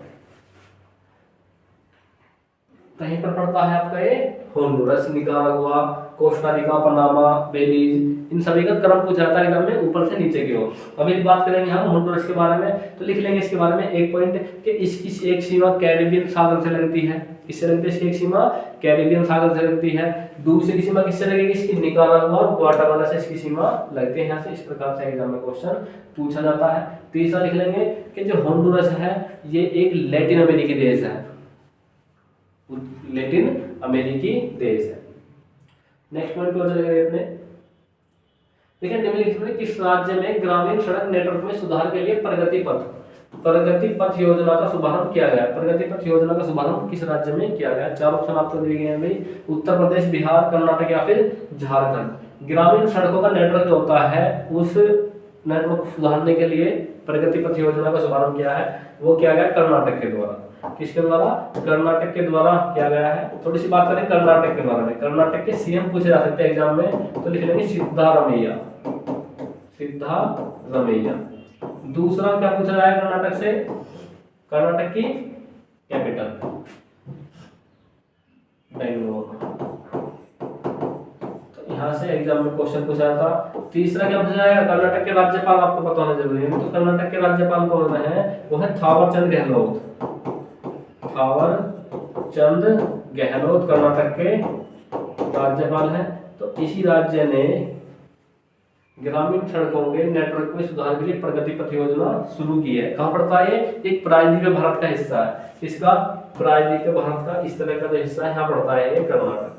कहीं पर पड़ता है आपका ये Honduras, Nicaragua, Costa Rica, Panama, Belize, इन सभी का क्रम पूछा जाता है एग्जाम में ऊपर से नीचे की ओर। अभी बात करेंगे हम होंडुरस के बारे में, तो लिख लेंगे इसके बारे में एक पॉइंट कि इसकी एक सीमा कैरेबियन सागर से लगती है। किससे लगती है, इसकी एक सीमा कैरेबियन सागर से लगती है। दूसरी सीमा किससे लगेगी, इसकी निकारागुआ और ग्वाटेमाला से इसकी सीमा लगती है। यहाँ से इस प्रकार से एग्जाम में क्वेश्चन पूछा जाता है। तीसरा लिख लेंगे कि जो होंडुरस है ये एक लैटिन अमेरिकी देश है, लैटिन अमेरिकी देश है। नेक्स्ट पॉइंट को चलेंगे अपने, देखिए निम्नलिखित में किस राज्य में ग्रामीण सड़क नेटवर्क में सुधार के लिए प्रगति पथ योजना का शुभारंभ किया गया। प्रगति पथ योजना का शुभारंभ किस राज्य में किया गया। 4 ऑप्शन आपको दिए गए हैं भाई, उत्तर प्रदेश, बिहार, कर्नाटक या फिर झारखंड। ग्रामीण सड़कों का नेटवर्क जो होता है उस नेटवर्क को सुधारने के लिए प्रगति पथ योजना का शुभारंभ किया है, वो किया गया कर्नाटक के द्वारा। किसके द्वारा, कर्नाटक के द्वारा किया गया है। थोड़ी सी बात करें कर्नाटक के बारे में, कर्नाटक के सीएम पूछे जा सकते हैं एग्जाम में, तो लिख लेंगे सिद्धारमैया। दूसरा क्या पूछा जाएगा कर्नाटक से, कर्नाटक की कैपिटल बेंगलोर। तो यहाँ से एग्जाम में क्वेश्चन पूछा था। तीसरा क्या पूछा जाएगा, कर्नाटक के राज्यपाल आपको पता होना जरूरी है। तो कर्नाटक के राज्यपाल कौन है, वो है थावरचंद गहलोत। थावरचंद गहलोत कर्नाटक के राज्यपाल हैं। तो इसी राज्य ने ग्रामीण सड़कों के नेटवर्क में सुधार के लिए प्रगति पथ योजना शुरू की है। कहाँ पड़ता है, एक प्रायद्वीपीय भारत का हिस्सा है। इसका प्रायद्वीपीय भारत का इस तरह का जो हिस्सा है यहाँ पड़ता है ये कर्नाटक।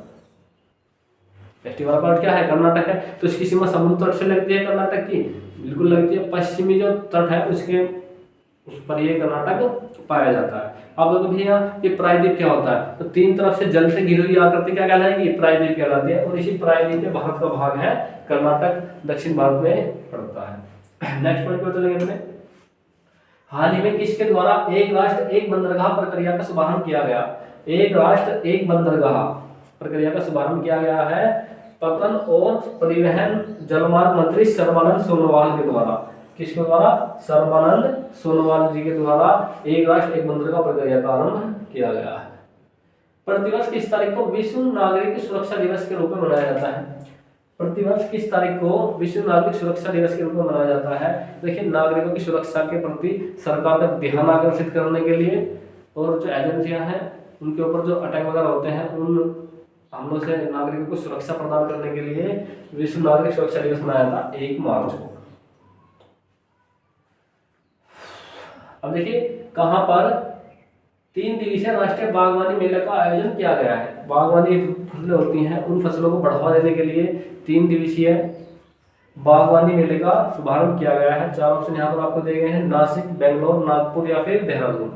फेस्टिवल पार्ट क्या है, कर्नाटक है। तो इसकी सीमा समुद्र तट से लगती है, कर्नाटक की बिल्कुल लगती है। पश्चिमी जो तट है उसके उस पर ये कर्नाटक पाया जाता है। अब देखो भैया ये प्रायद्वीप क्या होता है, तो 3 तरफ से जल से घिरी हुई आकृति क्या कहलाएगी, प्रायद्वीप कहलाती है। और इसी प्रायद्वीप के भारत का भाग है कर्नाटक, दक्षिण भारत में पड़ता है। नेक्स्ट पॉइंट पे चलेंगे अपने। हाल ही में किसके द्वारा एक राष्ट्र एक बंदरगाह प्रक्रिया का शुभारंभ किया गया? एक राष्ट्र एक बंदरगाह प्रक्रिया का शुभारंभ किया गया है पतन और परिवहन जलमार्ग मंत्री सर्बानंद सोनोवाल के द्वारा। किसके द्वारा? सर्बानंद सोनोवाल जी के द्वारा एक राष्ट्र एक बंदरगाह प्रक्रिया का आरंभ किया गया है। प्रतिवर्ष किस तारीख को विश्व नागरिक सुरक्षा दिवस के रूप में मनाया जाता है? प्रतिवर्ष किस तारीख को विश्व नागरिक सुरक्षा दिवस के रूप में मनाया जाता है? देखिए, नागरिकों की सुरक्षा के प्रति सरकार का ध्यान आकर्षित करने के लिए और जो एजेंसियां हैं उनके ऊपर जो अटैक वगैरह होते हैं उन हमलों से नागरिकों को सुरक्षा प्रदान करने के लिए विश्व नागरिक सुरक्षा दिवस मनाया था 1 मार्च को। अब देखिए, कहां पर 3 दिवसीय राष्ट्रीय बागवानी मेले का आयोजन किया गया है। बागवानी फसलें होती हैं उन फसलों को बढ़ावा देने के लिए 3 दिवसीय बागवानी मेले का शुभारंभ किया गया है। 4 ऑप्शन यहाँ पर आपको दिए गए हैं, नासिक, बेंगलोर, नागपुर या फिर देहरादून।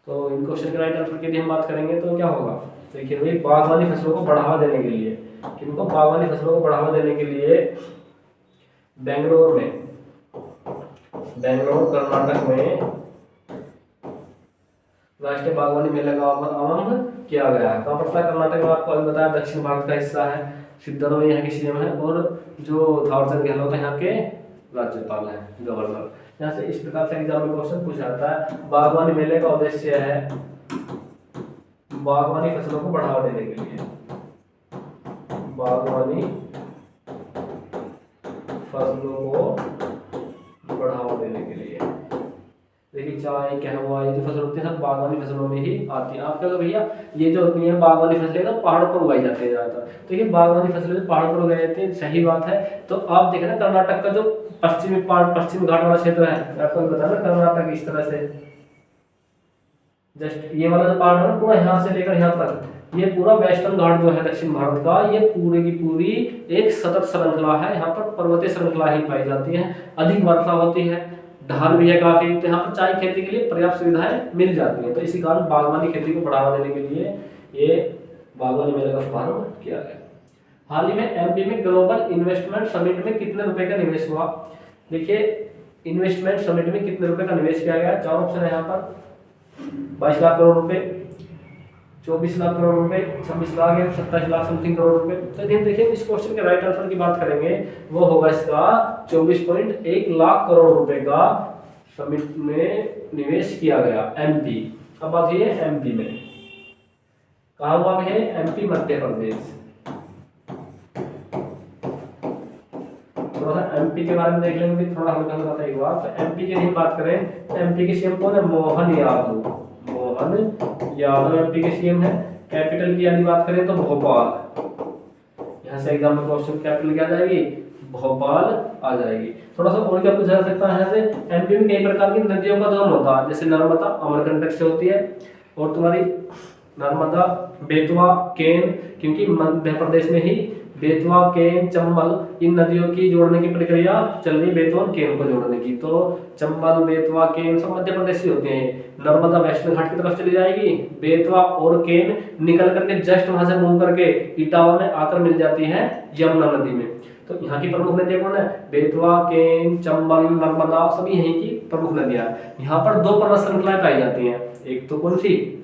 तो इन क्वेश्चन के राइट आंसर की यदि हम बात करेंगे तो क्या होगा? देखिए भाई, बागवानी फसलों को बढ़ावा देने के लिए, किनको? बागवानी फसलों को बढ़ावा देने के लिए बेंगलोर कर्नाटक में राष्ट्रीय बागवानी मेले का आरंभ किया गया है। कहाँ पड़ता है? कर्नाटक में। आपको अभी बताया दक्षिण भारत का हिस्सा है। सिद्धरामैया यहाँ के सीएम है और जो थावरचंद गहलोत है यहाँ के राज्यपाल है, गवर्नर। यहाँ से इस प्रकार से एग्जाम में क्वेश्चन पूछा जाता है। बागवानी मेले का उद्देश्य है बागवानी फसलों को बढ़ावा देने के लिए, बागवानी फसलों को बढ़ावा देने के लिए। देखिए, चाय, कहवा, ये जो फसल होती है सब बागवानी फसलों में ही आती है। आप क्या भैया, ये जो होती है बागवानी फसलें तो पहाड़ों पर उगाई जाती है ज्यादातर। तो ये बागवानी फसलें पहाड़ों पर उगाई जाती है, सही बात है। तो आप देखें ना, कर्नाटक का जो पश्चिमी घाट वाला क्षेत्र है, आपको बताया ना, कर्नाटक इस तरह से जस्ट ये वाला जो पार्ट है ना, पूरा यहाँ से लेकर यहाँ तक, ये पूरा वेस्टर्न घाट जो है दक्षिण भारत का, ये पूरी की पूरी एक सतत श्रृंखला है। यहाँ पर पर्वतीय श्रृंखला ही पाई जाती है, अधिक वर्षा होती है, ढाल भी है काफी, तो यहाँ पर चाय खेती के लिए पर्याप्त सुविधाएं मिल जाती हैं। तो इसी कारण बागवानी खेती को बढ़ावा देने के लिए ये बागवानी मेले का शुभारंभ किया गया। हाल ही में एमपी में ग्लोबल इन्वेस्टमेंट समिट में कितने रुपए का निवेश हुआ? देखिए, इन्वेस्टमेंट समिट में कितने रुपए का निवेश किया गया? 4 ऑप्शन है यहाँ पर, 22 लाख करोड़ रुपए, 24 लाख करोड़ रुपए, 26 लाख या 27 लाख समथिंग करोड़ रुपए। तो देखिए, इस क्वेश्चन के राइट आंसर की बात करेंगे वो होगा इसका 24.1 लाख करोड़ रुपए का समिट में निवेश किया गया एमपी। अब बात है एमपी में, कहाँ हुआ है? एमपी, मध्य प्रदेश। थोड़ा सा एमपी के बारे में देख लेंगे, थोड़ा हल्का हल्का सा एक बार। तो एमपी की नहीं बात करें, एमपी के सीएम कौन है? मोहन यादव। मोहन यादव एमपी के सीएम है। कैपिटल की यदि बात करें तो भोपाल। यहाँ से एग्जाम में क्वेश्चन कैपिटल क्या आ जाएगी? भोपाल आ जाएगी। थोड़ा सा और क्या पूछा जा सकता है यहाँ से? एमपी में कई प्रकार की नदियों का दोहन होता है, जैसे नर्मदा अमरकंटक से होती है, और तुम्हारी नर्मदा, बेतवा, केन, क्योंकि मध्य प्रदेश में ही बेतवा, केन, चंबल, इन नदियों की जोड़ने की प्रक्रिया चल रही है, बेतवा और केन को जोड़ने की। तो चंबल, बेतवा, केन सब मध्य प्रदेश ही होते हैं। नर्मदा वेस्टर्न घाट की तरफ चली जाएगी, बेतवा और केन निकल करके जस्ट वहां से मूव करके इटावा में आकर मिल जाती है यमुना नदी में। तो यहाँ की प्रमुख नदियां कौन है? बेतवा, केन, चंबल, नर्मदा, सभी यहीं की प्रमुख नदियां। यहाँ पर 2 पर्वत श्रृंखलाएं पाई जाती हैं, एक तो कौन सी?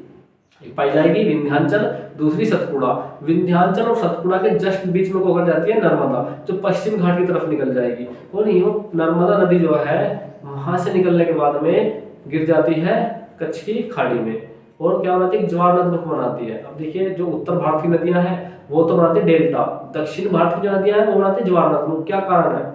एक पाई जाएगी विंध्याचल, दूसरी सतपुड़ा। विंध्याचल और सतपुड़ा के जस्ट बीच में होकर जाती है नर्मदा, जो पश्चिम घाट की तरफ निकल जाएगी। और ये नर्मदा नदी जो है वहां से निकलने के बाद में गिर जाती है कच्छ की खाड़ी में, और क्या बनाती है? ज्वार नद बनाती है। अब देखिए, जो उत्तर भारत की नदियां हैं वो तो बनाती है डेल्टा, दक्षिण भारत की जो नदियां हैं वो बनाती है ज्वार नद। क्या कारण है?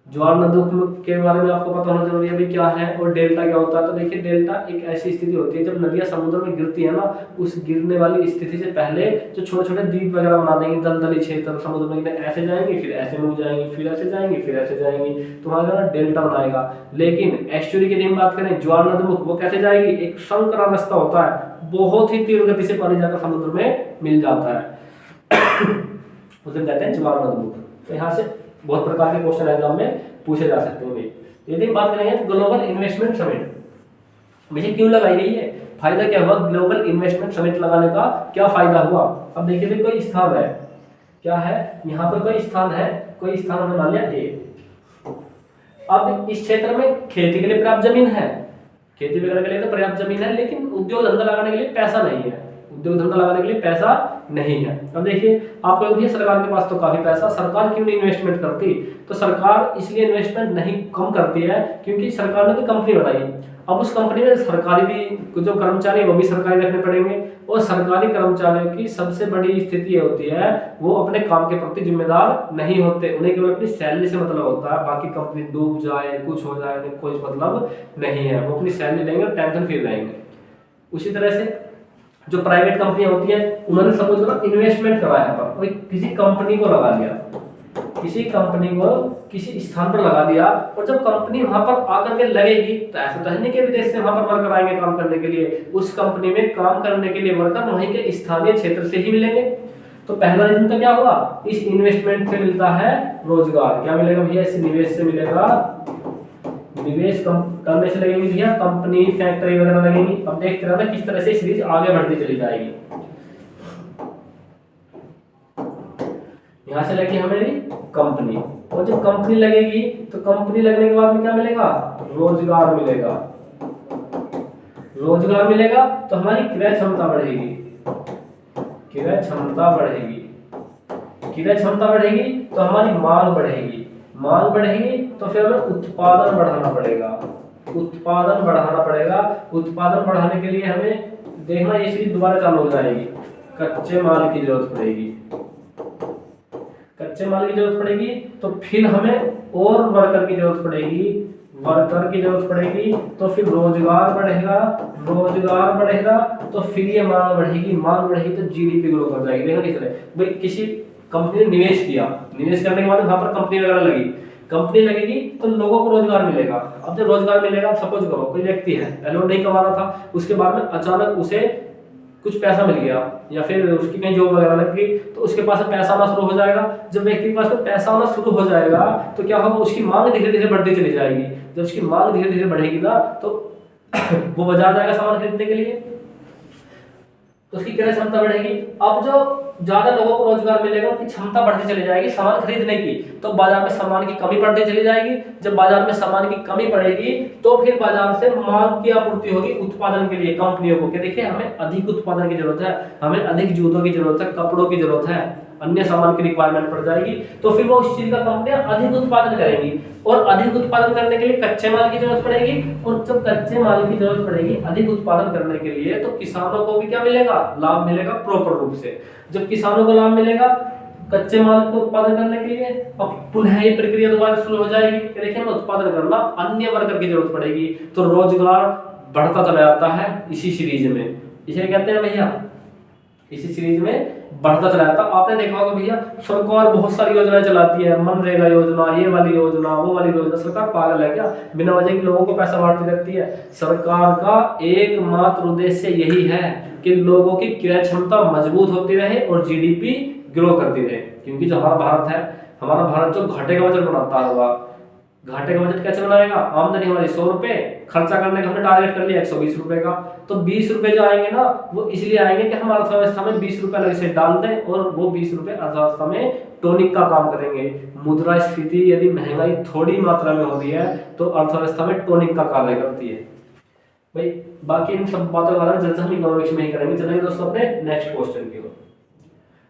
ज्वार नदों के बारे में आपको पता होना जरूरी है भी क्या है, और डेल्टा क्या होता है। तो देखिए, डेल्टा एक ऐसी स्थिति होती है जब नदियां समुद्र में गिरती है ना, उस गिरने वाली स्थिति से पहले जो छोटे छोटे द्वीप वगैरह बना देंगे, दलदली क्षेत्र समुद्र में ऐसे जाएंगे, फिर ऐसे मुड़ जाएंगे, फिर ऐसे जाएंगे, फिर ऐसे जाएंगे, तो वहां ना डेल्टा बनाएगा। लेकिन एस्चुरी की हम बात करें, ज्वार नदमुख, वो कैसे जाएगी? एक संकरा रास्ता होता है, बहुत ही तीव्र गति से पानी जाकर समुद्र में मिल जाता है उसे कहते हैं ज्वार नदमुख। तो यहाँ से बहुत प्रकार के क्वेश्चन एग्जाम में पूछे जा सकते हैं। यदि बात करेंगे ग्लोबल इन्वेस्टमेंट समिट मुझे क्यों लगाई गई है, फायदा क्या हुआ? ग्लोबल इन्वेस्टमेंट समिट लगाने का क्या फायदा हुआ? अब देखिए, कोई स्थान है, क्या है, यहाँ पर कोई स्थान है, कोई स्थान हमने मान लिया ए। अब इस क्षेत्र में खेती के लिए पर्याप्त जमीन है, खेती वगैरह के लिए तो पर्याप्त जमीन है, लेकिन उद्योग धंधा लगाने के लिए पैसा नहीं है, उद्योग धंधा लगाने के लिए पैसा नहीं है। अब देखिए आपको देखिए सरकार के पास तो काफी पैसा, सरकार क्यों नहीं इन्वेस्टमेंट करती, तो सरकार इसलिए इन्वेस्टमेंट नहीं कम करती है क्योंकि सरकार ने तो कंपनी बनाई, अब उस कंपनी में सरकारी भी जो कर्मचारी वो भी सरकारी रखने पड़ेंगे, और सरकारी कर्मचारियों की सबसे बड़ी स्थिति ये होती है वो अपने काम के प्रति जिम्मेदार नहीं होते, उन्हें केवल अपनी सैलरी से मतलब होता है, बाकी कंपनी डूब जाए कुछ हो जाए उन्हें कोई मतलब नहीं है, वो अपनी सैलरी लेंगे और टेंशन फ्री रहेंगे। उसी तरह से जो प्राइवेट कंपनियां होती हैं उन्होंने सपोज करो इन्वेस्टमेंट करा है पर कोई किसी कंपनी को लगा दिया, किसी कंपनी को किसी स्थान पर लगा दिया, और जब कंपनी वहां पर आकर के लगेगी तो ऐसा तो है नहीं कि विदेश से वहां पर वर्कर आएंगे काम करने के लिए, उस कंपनी में काम करने के लिए वर्कर वहीं के स्थानीय क्षेत्र से ही मिलेंगे। तो पहला रीजन तो क्या हुआ, इस इन्वेस्टमेंट से मिलता है रोजगार, क्या मिलेगा भैया, इस निवेश से मिलेगा, निवेश करने से लगेगी भैया कंपनी फैक्ट्री वगैरह लगेगी। अब देखते रहना किस तरह से सीरीज आगे बढ़ती चली जाएगी। यहां से लगी हमें कंपनी, और जब कंपनी लगेगी तो कंपनी लगने के बाद में क्या मिलेगा, रोजगार मिलेगा, रोजगार मिलेगा तो हमारी क्रय क्षमता बढ़ेगी, क्रय क्षमता बढ़ेगी, क्रय क्षमता बढ़ेगी तो हमारी मांग बढ़ेगी, मांग बढ़ेगी तो फिर हमें उत्पादन बढ़ाना पड़ेगा, उत्पादन बढ़ाना पड़ेगा, उत्पादन बढ़ाने के लिए हमें देखना ये सीरीज दोबारा चालू हो जाएगी, कच्चे माल की जरूरत पड़ेगी, कच्चे माल की जरूरत पड़ेगी तो फिर हमें और वर्कर की जरूरत पड़ेगी, वर्कर की जरूरत पड़ेगी तो फिर रोजगार बढ़ेगा, रोजगार बढ़ेगा तो फिर ये मांग बढ़ेगी, मांग बढ़ेगी तो जीडीपी ग्रो कर जाएगी। देखो किस तरह भाई किसी कंपनी ने निवेश किया, निवेश करने के बाद वहां पर कंपनी वगैरह लगी, कंपनी लगेगी तो लोगों को रोजगार मिलेगा। अब जब रोजगार मिलेगा, सपोज करो कोई व्यक्ति है पहले नहीं कमा रहा था, उसके बाद में अचानक उसे कुछ पैसा मिल गया या फिर उसकी कहीं जॉब वगैरह लग गई तो उसके पास पैसा आना शुरू हो जाएगा। जब व्यक्ति के पास में पैसा आना शुरू हो जाएगा तो क्या होगा, उसकी मांग धीरे धीरे बढ़ती चली जाएगी। जब उसकी मांग धीरे धीरे बढ़ेगी ना तो वो बाजार जाएगा सामान खरीदने के लिए, तो उसकी क्रय क्षमता बढ़ेगी। अब जो ज्यादा लोगों को रोजगार मिलेगा उनकी क्षमता बढ़ती चली जाएगी सामान खरीदने की, तो बाजार में सामान की कमी पड़ती चली जाएगी। जब बाजार में सामान की कमी पड़ेगी तो फिर बाजार से मांग की आपूर्ति होगी उत्पादन के लिए कंपनियों को, कि देखिए हमें अधिक उत्पादन की जरूरत है, हमें अधिक जूतों की जरूरत है, कपड़ों की जरूरत है, अन्य सामान की रिक्वायरमेंट पड़ जाएगी, तो फिर वो उस चीज का कंपनियां अधिक उत्पादन करेंगी, और अधिक उत्पादन करने के लिए कच्चे माल की जरूरत पड़ेगी, और जब कच्चे माल की जरूरत पड़ेगी अधिक उत्पादन करने के लिए तो किसानों को भी क्या मिलेगा, लाभ मिलेगा प्रॉपर रूप से। जब किसानों को लाभ मिलेगा कच्चे माल को उत्पादन करने के लिए, अब पुनः ये प्रक्रिया दोबारा शुरू हो जाएगी, देखिए हमें उत्पादन करना अन्य वर्कर की जरूरत पड़ेगी, तो रोजगार बढ़ता चला जाता है इसी सीरीज में। इसे कहते हैं भैया, इसी सीरीज में बढ़ता चला जाता। आपने देखा होगा भैया सरकार बहुत सारी योजनाएं चलाती है, मनरेगा योजना, ये वाली योजना, वो वाली योजना। सरकार पागल है क्या, बिना वजह के लोगों को पैसा बांटती रहती है। सरकार का एकमात्र उद्देश्य यही है कि लोगों की क्रय क्षमता मजबूत होती रहे और जीडीपी ग्रो करती रहे। क्योंकि जो हमारा भारत है, हमारा भारत जो घाटे का बजट बनाता होगा, घाटे का बजट कैसे बनाएगा, आमदनी हमारी 100 रुपए, खर्चा करने का हमने टारगेट कर लिया 120 रुपए का, तो 20 रुपए जो आएंगे ना वो इसलिए आएंगे कि हम अर्थव्यवस्था में 20 रुपए अलग से डाल दें, और वो 20 रुपए अर्थव्यवस्था में टोनिक का काम करेंगे। मुद्रास्फीति यदि महंगाई थोड़ी मात्रा में होती है तो अर्थव्यवस्था में टोनिक का कार्य करती है भाई। बाकी इन सब बातों के बारे में जल्द हम इकोनॉमिक्स में ही करेंगे। चलेंगे दोस्तों अपने नेक्स्ट क्वेश्चन की ओर।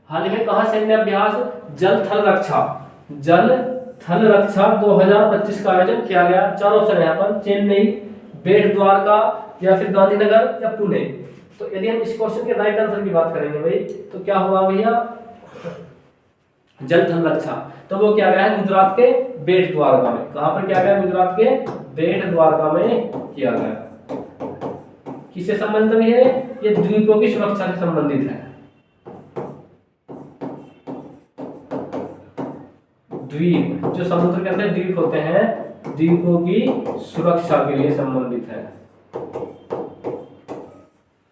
हाल ही में कहां सैन्य अभ्यास जल थल रक्षा, जल थल रक्षा 2025 का आयोजन किया गया। चार ऑप्शन है यहाँ पर, चेन्नई, बेट द्वारका, या फिर गांधीनगर, या पुणे। तो यदि हम इस क्वेश्चन के राइट आंसर की बात करेंगे भाई तो क्या होगा भैया, जल थल रक्षा, तो वो क्या गया है गुजरात के बेट द्वारका में। कहां पर किया गया, गुजरात के बेट द्वारका में किया गया। किससे संबंधित है ये, द्वीपों की सुरक्षा से संबंधित है। द्वीप जो समुद्र के अंदर द्वीप होते हैं, द्वीपों की सुरक्षा के लिए संबंधित है,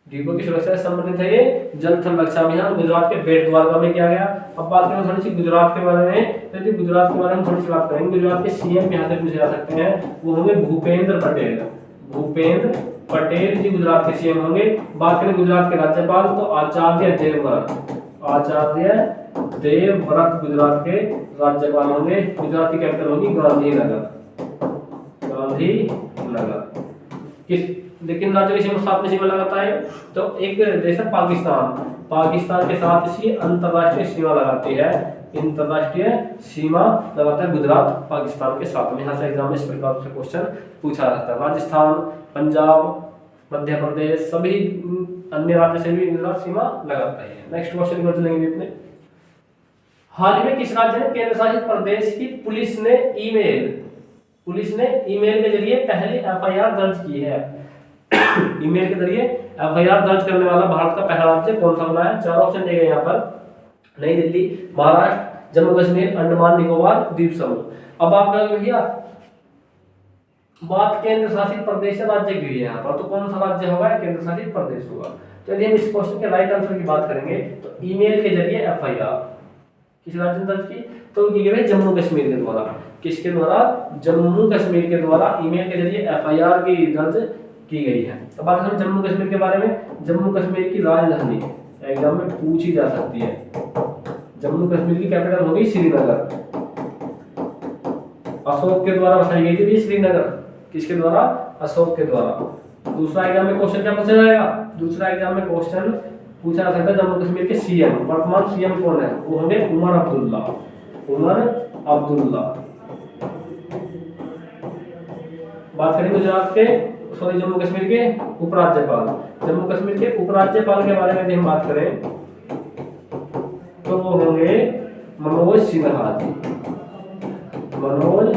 द्वीपों की सुरक्षा से संबंधित है ये जल थल रक्षा अभियान। गुजरात के बेट द्वारका में किया गया। अब बात करें थोड़ी सी गुजरात के बारे में, यदि गुजरात के बारे में थोड़ी सी बात करेंगे, गुजरात के सीएम यहाँ से पूछे जा सकते हैं, वो होंगे भूपेंद्र पटेल। भूपेंद्र पटेल जी गुजरात के सीएम होंगे। बात करें गुजरात के राज्यपाल तो आचार्य देवव्रत, आचार्य देवव्रत गुजरात के राज्यपाल होंगे। गुजरात की कैपिटल होगी गांधीनगर, गांधीनगर। किस लेकिन राज्य की सीमा साथ में सीमा लगाता है तो एक देश है पाकिस्तान, पाकिस्तान के साथ इसकी अंतरराष्ट्रीय सीमा लगाती है, अंतरराष्ट्रीय सीमा लगाता है गुजरात पाकिस्तान के साथ में। यहाँ से एग्जाम में इस प्रकार से क्वेश्चन पूछा जाता है। राजस्थान, पंजाब, मध्य प्रदेश सभी अन्य राज्य से भी गुजरात सीमा लगाता है। नेक्स्ट क्वेश्चन की ओर चलेंगे अपने। हाल ही में किस राज्य ने केंद्र शासित प्रदेश की पुलिस ने ईमेल के जरिए पहली एफआईआर दर्ज की है? ईमेल के जरिए एफआईआर दर्ज करने वाला भारत का पहला राज्य कौन सा बना है? चार ऑप्शन दिए गए यहाँ पर। नई दिल्ली, महाराष्ट्र, जम्मू कश्मीर, अंडमान निकोबार द्वीप समूह। अब आप कहोगे भैया बात केंद्र शासित प्रदेश या राज्य की है यहाँ पर, तो कौन सा राज्य होगा? केंद्र शासित प्रदेश होगा। तो यदि हम इस क्वेश्चन के राइट आंसर की बात करेंगे तो ईमेल के जरिए एफआईआर किस राज्य ने दर्ज की? तो की गई जम्मू कश्मीर के द्वारा। किसके द्वारा? जम्मू कश्मीर के द्वारा ईमेल के जरिए एफआईआर की दर्ज की गई है। अब बात करें जम्मू कश्मीर के बारे में। जम्मू कश्मीर की राजधानी एग्जाम में पूछी जा सकती है। जम्मू कश्मीर की कैपिटल होगी श्रीनगर। अशोक के द्वारा बसाई गई थी श्रीनगर। किसके द्वारा? अशोक के द्वारा। दूसरा एग्जाम में क्वेश्चन क्या पूछा जाएगा? दूसरा एग्जाम में क्वेश्चन पूछा जा सकता है जम्मू कश्मीर के सीएम, वर्तमान सीएम कौन है? वो होंगे उमर अब्दुल्ला। उमर अब्दुल्ला। बात करें गुजरात के जम्मू कश्मीर के उपराज्यपाल। जम्मू कश्मीर के उपराज्यपाल के बारे में यदि हम बात करें तो वो होंगे मनोज सिन्हा जी। मनोज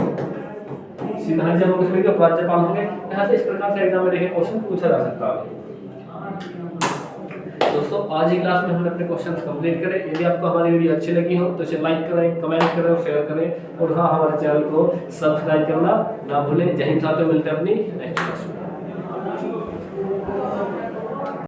सिन्हा जम्मू कश्मीर के उपराज्यपाल होंगे। यहाँ से इस प्रकार से एग्जाम में देखें क्वेश्चन पूछा जा सकता है। दोस्तों आज की क्लास में हमने अपने क्वेश्चंस कंप्लीट करे। यदि आपको हमारी वीडियो अच्छी लगी हो तो इसे लाइक करें, कमेंट करें और शेयर करें, और हाँ हमारे चैनल को सब्सक्राइब करना ना भूलें। जय हिंद साथियों, मिलते हैं अपनी नेक्स्ट क्लास में।